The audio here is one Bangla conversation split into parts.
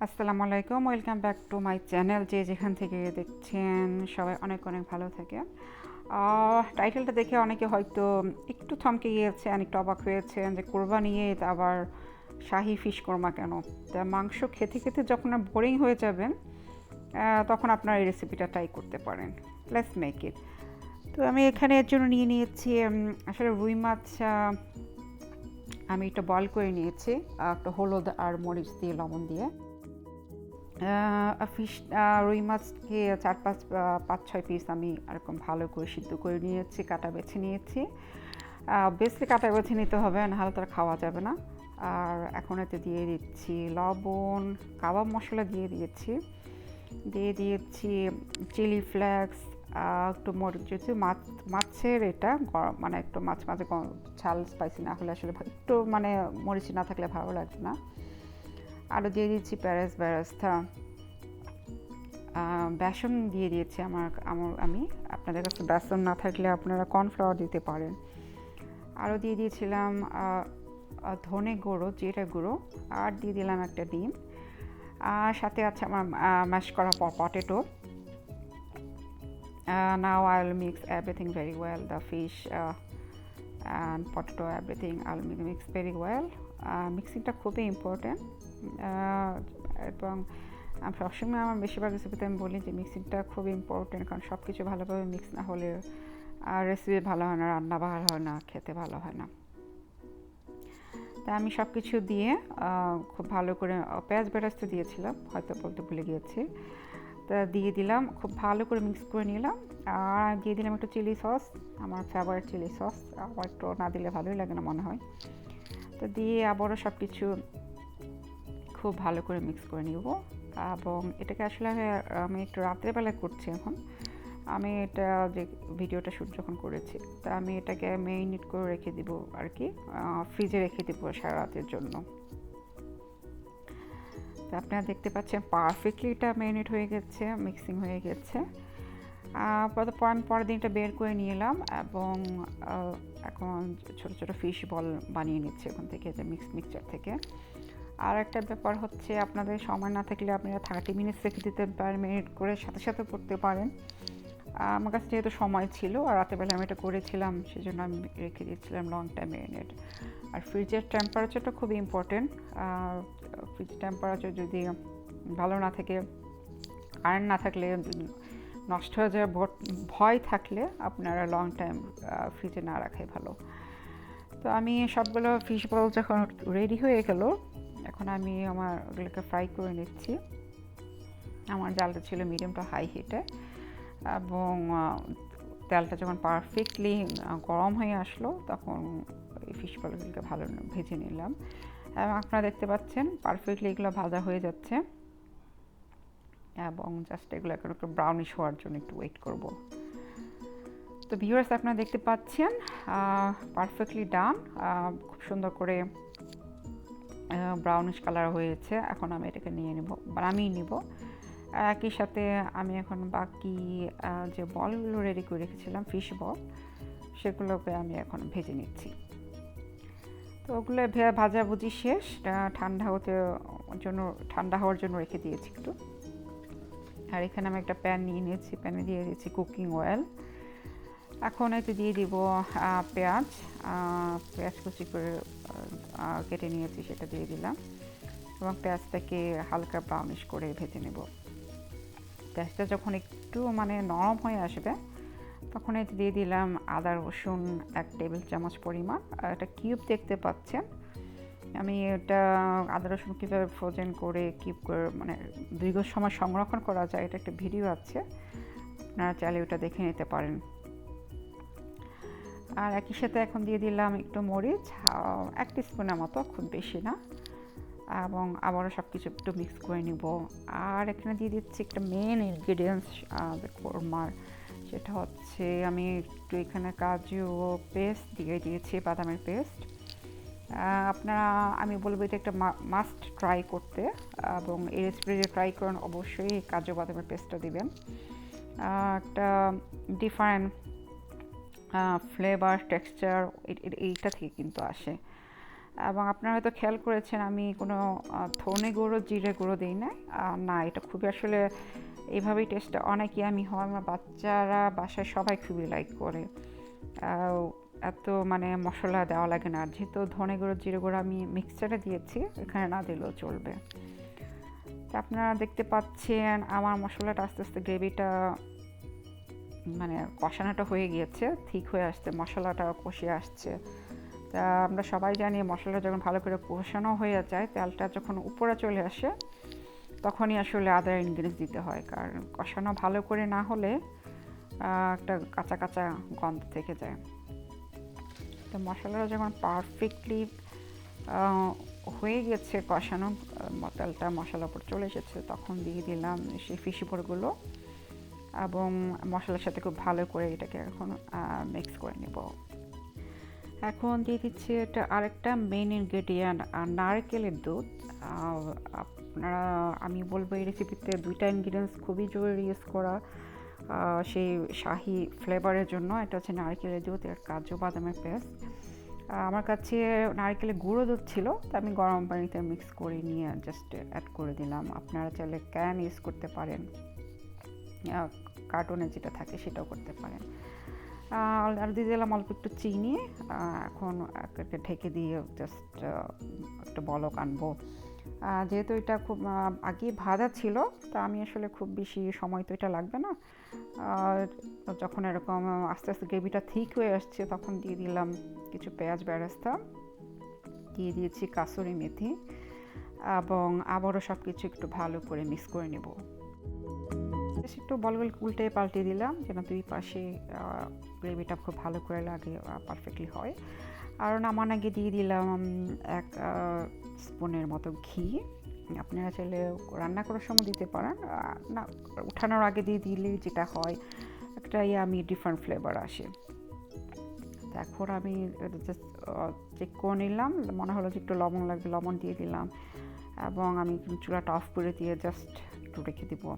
আসসালামু আলাইকুম, welcome back to my channel. যে যেখান থেকে দেখছেন সবাই অনেক অনেক ভালো থাকেন। টাইটেলটা দেখে অনেকে হয়তো একটু থমকে গিয়েছেন, একটু অবাক হয়েছেন যে কোরবানি ঈদ আবার শাহি ফিশ কোরমা কেন। তা মাংস খেতে খেতে যখন বোরিং হয়ে যাবেন তখন আপনার এই রেসিপিটা ট্রাই করতে পারেন। Let's make it. তো আমি এখানে এর জন্য নিয়ে নিয়েছি আসলে রুই মাছ। আমি এটা বয়েল করে নিয়েছি একটু হলুদ আর মরিচ দিয়ে, লবণ দিয়ে। ফিশ রুই মাছকে চার পাঁচ পাঁচ ছয় পিস আমি এরকম ভালো করে সিদ্ধ করে নিয়েছি, কাটা বেছে নিয়েছি। বেশি কাটা বেছে নিতে হবে, নাহলে তার খাওয়া যাবে না। আর এখন এতে দিয়ে দিচ্ছি লবণ, কাবাব মশলা দিয়ে দিয়েছি, চিলি ফ্লেক্স, একটু মরিচ। যেহেতু মাছের এটা মানে একটু মাছ মাঝে ঝাল স্পাইসি না হলে আসলে একটু মানে মরিচ না থাকলে ভালো লাগবে না। আরও দিয়ে দিচ্ছি প্যারেস বেরেস্তা, বেসন দিয়ে দিয়েছি আমি। আপনাদের কাছে বেসন না থাকলে আপনারা কর্নফ্লাওয়ার দিতে পারেন। আরও দিয়ে দিয়েছিলাম ধনে গুঁড়ো, জিরে গুঁড়ো, আর দিয়ে দিলাম একটা ডিম। আর সাথে আছে আমার ম্যাশ করা potato. Now I'll mix everything very well, the fish and potato, everything I'll mix very well. মিক্সিংটা খুবই ইম্পর্টেন্ট, এবং আমি সবসময় আমার বেশিরভাগ রেসিপিতে আমি বলি যে মিক্সিংটা খুবই ইম্পর্টেন্ট, কারণ সব কিছু ভালোভাবে মিক্স না হলে রেসিপি ভালো হয় না, রান্না ভালো হয় না, খেতে ভালো হয় না। তাই আমি সব কিছু দিয়ে খুব ভালো করে পেঁয়াজ বেরেস্তা দিয়েছিলাম, হয়তো বলতে ভুলে গিয়েছি। তা দিয়ে দিলাম, খুব ভালো করে মিক্স করে নিলাম। আর দিয়ে দিলাম একটু চিলি সস, আমার ফেভারিট চিলি সস। আবার একটু না দিলে ভালোই লাগে না মনে হয়। তো দিয়ে আবারও সব কিছু খুব ভালো করে মিক্স করে নিব। এবং এটাকে আসলে আমি একটু রাত্রেবেলায় করছি এখন। আমি এটা যে ভিডিওটা শ্যুট যখন করেছি, তা আমি এটাকে মেরিনেট করে রেখে দিব আর কি, ফ্রিজে রেখে দিব সারা রাতের জন্য। তো আপনারা দেখতে পাচ্ছেন পারফেক্টলি এটা মেরিনেট হয়ে গেছে, মিক্সিং হয়ে গেছে। আমি পরের দিন এটা বের করে নিয়ে এলাম, এবং এখন ছোটো ছোটো ফিশ বল বানিয়ে নিচ্ছে ওখান থেকে, যে মিক্সচার থেকে। আর একটা ব্যাপার হচ্ছে, আপনাদের সময় না থাকলে আপনারা 30 মিনিটস রেখে দিতে পারেন, মেরিনেট করে সাথে সাথে করতে পারেন। আমার কাছে যেহেতু সময় ছিল আর রাতের বেলা আমি এটা করেছিলাম, সেজন্য আমি রেখে দিয়েছিলাম লং টাইম মেরিনেট। আর ফ্রিজের টেম্পারেচারটা খুবই ইম্পর্টেন্ট। ফ্রিজ টেম্পারেচার যদি ভালো না থাকে, কারেন্ট না থাকলে, নষ্ট হয়ে যাওয়ার ভয় থাকলে আপনারা লং টাইম ফ্রিজে না রাখাই ভালো। তো আমি সবগুলো ফিশ বল যখন রেডি হয়ে গেল, এখন আমি ওগুলোকে ফ্রাই করে নিচ্ছি। আমার জালটা ছিল মিডিয়াম টু হাই হিটে, এবং তেলটা যখন পারফেক্টলি গরম হয়ে আসলো, তখন এই ফিশ বলগুলোকে ভালো ভেজে নিলাম। এবং আপনারা দেখতে পাচ্ছেন পারফেক্টলি এগুলো ভাজা হয়ে যাচ্ছে, এবং জাস্ট এগুলো এখন একটু ব্রাউনিশ হওয়ার জন্য একটু ওয়েট করব। তো ভিউয়ার্স, আপনারা দেখতে পাচ্ছেন পারফেক্টলি ডান, খুব সুন্দর করে ব্রাউনিশ কালার হয়েছে। এখন আমি এটাকে নামিয়ে নিব। একই সাথে আমি এখন বাকি যে বলগুলো রেডি করে রেখেছিলাম, ফিশ বল, সেগুলোকে আমি এখন ভেজে নিচ্ছি। তো ওগুলো ভাজাভুজি শেষ, ঠান্ডা হওয়ার জন্য রেখে দিয়েছি একটু। আর এখানে আমি একটা প্যান নিয়ে নিয়েছি, প্যানে দিয়ে দিয়েছি কুকিং অয়েল। এখন এতে দিয়ে দিব পেঁয়াজ কুচি করে কেটে নিয়েছি, সেটা দিয়ে দিলাম, এবং পেঁয়াজটাকে হালকা ব্রাউনিশ করে ভেজে নেব। পেঁয়াজটা যখন একটু মানে নরম হয়ে আসবে, তখন এতে দিয়ে দিলাম আদা রসুন 1 টেবিল চামচ পরিমাণ। এটা কিউব দেখতে পাচ্ছেন। আমি এটা আদা রসুন কীভাবে ফ্রোজেন করে কিউব করে মানে দীর্ঘ সময় সংরক্ষণ করা যায়, এটা একটা ভিডিও আছে, আপনারা চাইলে ওটা দেখে নিতে পারেন। আর একই সাথে এখন দিয়ে দিলাম একটু মরিচ, 1 টিস্পুনের মতো, খুব বেশি না, এবং আবারও সব কিছু একটু মিক্স করে নিব। আর এখানে দিয়ে দিচ্ছি একটা মেন ইনগ্রিডিয়েন্টস কোরমার, সেটা হচ্ছে আমি একটু এখানে কাজু পেস্ট দিয়ে দিয়েছি, বাদামের পেস্ট। আমি বলবো এটা একটা মাস্ট ট্রাই করতে, এবং এই রেসিপি যে ট্রাই করেন অবশ্যই কাজু বাদামের পেস্টটা দিবেন। একটা ডিফারেন্ট ফ্লেভার টেক্সচার এইটা থেকে কিন্তু আসে। এবং আপনারা হয়তো খেয়াল করেছেন আমি কোনো ধনে গুঁড়ো জিরে গুঁড়ো দিই না। না, এটা খুবই আসলে এইভাবেই টেস্টটা অনেক ইয়ামি হয়। আমার বাচ্চারা বাসায় সবাই খুবই লাইক করে। এত মানে মশলা দেওয়া লাগে না। আর যেহেতু ধনে গুঁড়ো জিরে গুঁড়ো আমি মিক্সচারে দিয়েছি, এখানে না দিলেও চলবে। তা আপনারা দেখতে পাচ্ছেন আমার মশলাটা আস্তে আস্তে গ্রেভিটা মানে কষানোটা হয়ে গিয়েছে, ঠিক হয়ে আসছে, মশলাটা কষে আসছে। তা আমরা সবাই জানি মশলা যখন ভালো করে কষানো হয়ে যায়, তেলটা যখন উপরে চলে আসে, তখনই আসলে আদার ইনগ্রিডিয়েন্টস দিতে হয়। কারণ কষানো ভালো করে না হলে একটা কাঁচা কাঁচা গন্ধ থেকে যায়। তো মশলাটা যখন পারফেক্টলি হয়ে গেছে কষানো, তেলটা মশলার উপর চলে এসেছে, তখন দিয়ে দিলাম সেই ফিশ বোরগুলো এবং মশলার সাথে খুব ভালো করে এটাকে এখন মিক্স করে নেব। এখন দিয়ে দিচ্ছি এটা আরেকটা মেইন ইনগ্রেডিয়েন্ট, নারকেলের দুধ। আপনারা, আমি বলবো এই রেসিপিতে 2টা ইনগ্রিডিয়েন্টস খুবই জরুরি ইউজ করা সেই শাহি ফ্লেভারের জন্য। এটা হচ্ছে নারকেলের দুধ আর কাজু বাদামের পেস্ট। আমার কাছে নারকেলের গুঁড়ো দুধ ছিল, তো আমি গরম পানিতে মিক্স করে নিয়ে জাস্ট অ্যাড করে দিলাম। আপনারা চাইলে ক্যান ইউজ করতে পারেন, কার্টুনে যেটা থাকে সেটাও করতে পারেন। আর দিয়ে দিলাম অল্প একটু চিনি। এখন একটা ঢেকে দিয়ে জাস্ট একটা বলক আনবো। যেহেতু এটা খুব আগে ভাজা ছিল, তা আমি আসলে খুব বেশি সময় তো এটা লাগবে না। যখন এরকম আস্তে আস্তে গ্রেভিটা ঠিক হয়ে আসছে, তখন দিয়ে দিলাম কিছু পেঁয়াজ বেরেস্তা, দিয়ে দিয়েছি কাসুরি মেথি এবং আবারও সব কিছু একটু ভালো করে মিক্স করে নেব। একটু বলগুলো উল্টে পাল্টে দিলাম যেন দুই পাশে গ্রেভিটা খুব ভালো করে লাগে, পারফেক্টলি হয়। আর নামানোর আগে দিয়ে দিলাম 1 স্পুনের মতো ঘি। আপনারা চাইলে রান্না করার সময় দিতে পারেন, না উঠানোর আগে দিয়ে দিলে যেটা হয় একটা আমি ডিফারেন্ট ফ্লেভার আসে। এখন আমি জাস্ট চেক করে নিলাম, মনে হলো যে একটু লবণ লাগবে, লবণ দিয়ে দিলাম এবং আমি চুলাটা অফ করে দিয়ে জাস্ট একটু রেখে দেবো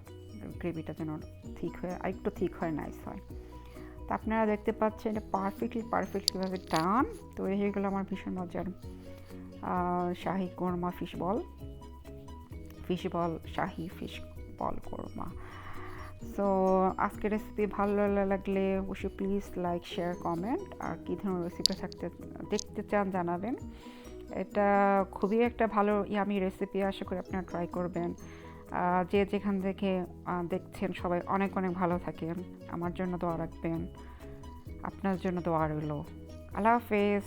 গ্রেভিটা যেন ঠিক হয়, আর একটু ঠিক হয়, নাইস হয়। তা আপনারা দেখতে পাচ্ছেন এটা পারফেক্টলিভাবে ডান তৈরি হয়ে গেলো আমার ভীষণ মজার শাহি কোরমা ফিশ বল, শাহি ফিশ বল কোরমা। সো আজকের রেসিপি ভালো লাগলে অবশ্যই প্লিজ লাইক, শেয়ার, কমেন্ট। আর কী ধরনের রেসিপি দেখতে চান জানাবেন। এটা খুবই একটা ভালো ইয়ামি রেসিপি, আশা করি আপনারা ট্রাই করবেন। যে যেখান থেকে দেখছেন সবাই অনেক অনেক ভালো থাকেন, আমার জন্য দোয়া রাখবেন, আপনার জন্য দোয়া রইল। আল্লাহ হাফেজ।